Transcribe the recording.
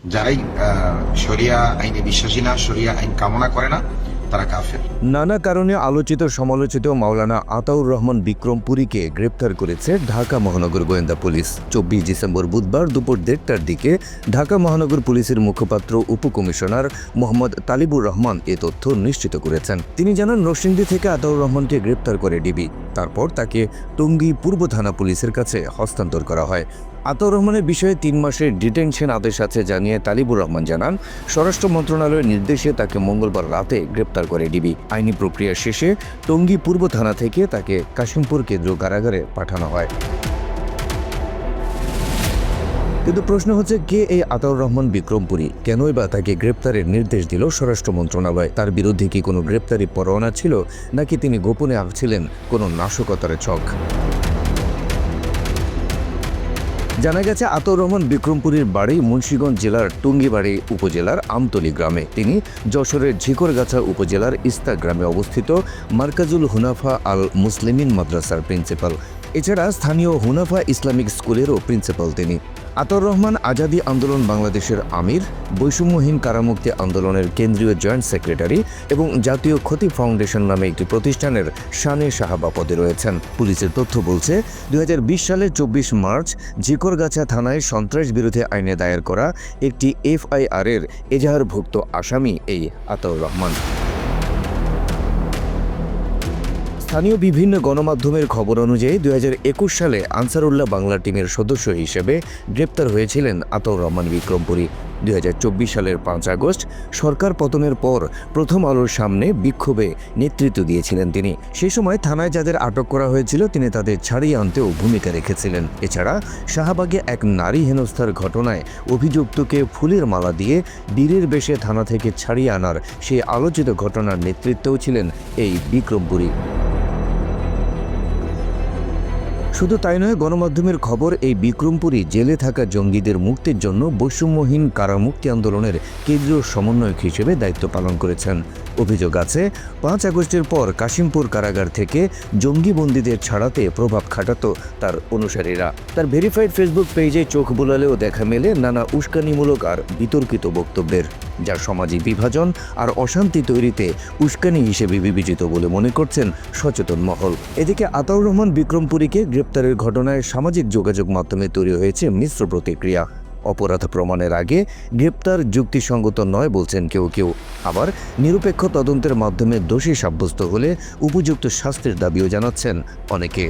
যারাই শরিয়া আইনে বিশ্বাসী না, শরিয়া আইন কামনা করে না, তারা কাফের। নানা কারণে আলোচিত সমালোচিত মাওলানা আতাউর রহমান বিক্রমপুরীকে গ্রেপ্তার করেছে ঢাকা মহানগর গোয়েন্দা পুলিশ। 24 ডিসেম্বর বুধবার দুপুর 1:30টার দিকে ঢাকা মহানগর পুলিশের মুখপাত্র উপকমিশনার মোহাম্মদ তালিবুর রহমান এ তথ্য নিশ্চিত করেছেন। তিনি জানান, নরসিংদী থেকে আতাউর রহমানকে গ্রেপ্তার করে ডিবি। তারপর তাকে টঙ্গী পূর্ব থানা পুলিশের কাছে হস্তান্তর করা হয়। আতাউর রহমানের বিষয়ে 3 মাসের ডিটেনশন আদেশ আছে জানিয়ে তালিবুর রহমান জানান, স্বরাষ্ট্র মন্ত্রণালয়ের নির্দেশে তাকে মঙ্গলবার রাতে গ্রেপ্তার করে ডিবি। আইনি প্রক্রিয়া শেষে টঙ্গী পূর্ব থানা থেকে তাকে কাশিমপুর কেন্দ্রীয় কারাগারে পাঠানো হয়। কিন্তু প্রশ্ন হচ্ছে, কে এই আতাউর রহমান বিক্রমপুরী? কেনই বা তাকে গ্রেপ্তারের নির্দেশ দিল স্বরাষ্ট্র মন্ত্রণালয়? তার বিরুদ্ধে কি কোনো গ্রেপ্তারি পরোয়ানা ছিল, নাকি তিনি গোপনে আঁকছিলেন কোনো নাশকতার ছক? জানা গেছে, আতাউর রহমান বিক্রমপুরীর বাড়ি মুন্সিগঞ্জ জেলার টুঙ্গিবাড়ি উপজেলার আমতলী গ্রামে। তিনি যশোরের ঝিকরগাছা উপজেলার ইস্তা গ্রামে অবস্থিত মার্কাজুল হুনাফা আল মুসলিমিন মাদ্রাসার প্রিন্সিপাল। এছাড়া স্থানীয় হুনাফা ইসলামিক স্কুলেরও প্রিন্সিপাল তিনি। আতাউর রহমান আজাদি আন্দোলন বাংলাদেশের আমির, বৈষম্যহীন কারামুক্তি আন্দোলনের কেন্দ্রীয় জয়েন্ট সেক্রেটারি এবং জাতীয় ক্ষতি ফাউন্ডেশন নামে একটি প্রতিষ্ঠানের শানে সাহাবা পদে রয়েছেন। পুলিশের তথ্য বলছে, 2020 সালের 24 মার্চ ঝিকরগাছা থানায় সন্ত্রাস বিরোধী আইনে দায়ের করা একটি FIR-এর এজাহারভুক্ত আসামি এই আতাউর রহমান। স্থানীয় বিভিন্ন গণমাধ্যমের খবর অনুযায়ী 2021 সালে আনসারুল্লাহ বাংলা টিমের সদস্য হিসেবে গ্রেপ্তার হয়েছিলেন আতাউর রহমান বিক্রমপুরী। 2024 সালের 5 আগস্ট সরকার পতনের পর প্রথম আলোর সামনে বিক্ষোভে নেতৃত্ব দিয়েছিলেন তিনি। সেই সময় থানায় যাদের আটক করা হয়েছিল, তিনি তাদের ছাড়িয়ে আনতেও ভূমিকা রেখেছিলেন। এছাড়া শাহবাগে এক নারী হেনস্থার ঘটনায় অভিযুক্তকে ফুলের মালা দিয়ে বীরের বেশে থানা থেকে ছাড়িয়ে আনার সেই আলোচিত ঘটনার নেতৃত্বেও ছিলেন এই বিক্রমপুরী। শুধু তাই নয়, গণমাধ্যমের খবর, এই বিক্রমপুরী জেলে থাকা জঙ্গিদের মুক্তির জন্য বৈষম্যহীন কারামুক্তি আন্দোলনের কেন্দ্রীয় সমন্বয়ক হিসেবে দায়িত্ব পালন করেছেন। অভিযোগ আছে, 5 আগস্টের পর কাশিমপুর কারাগার থেকে জঙ্গি বন্দীদের ছাড়াতে প্রভাব খাটাতো তার অনুসারীরা। তার ভেরিফাইড ফেসবুক পেজে চোখ বোলালেও দেখা মেলে নানা উস্কানিমূলক আর বিতর্কিত বক্তব্যের, যা সামাজিক বিভাজন আর অশান্তি তৈরিতে উস্কানি হিসেবে বিবেচিত বলে মনে করছেন সচেতন মহল। এদিকে আতাউর রহমান বিক্রমপুরীকে গ্রেপ্তারের ঘটনায় সামাজিক যোগাযোগ মাধ্যমে তৈরি হয়েছে মিশ্র প্রতিক্রিয়া। অপরাধ প্রমাণের আগে গ্রেপ্তার যুক্তিসঙ্গত নয় বলছেন কেউ কেউ, আবার নিরপেক্ষ তদন্তের মাধ্যমে দোষী সাব্যস্ত হলে উপযুক্ত শাস্তির দাবিও জানাচ্ছেন অনেকে।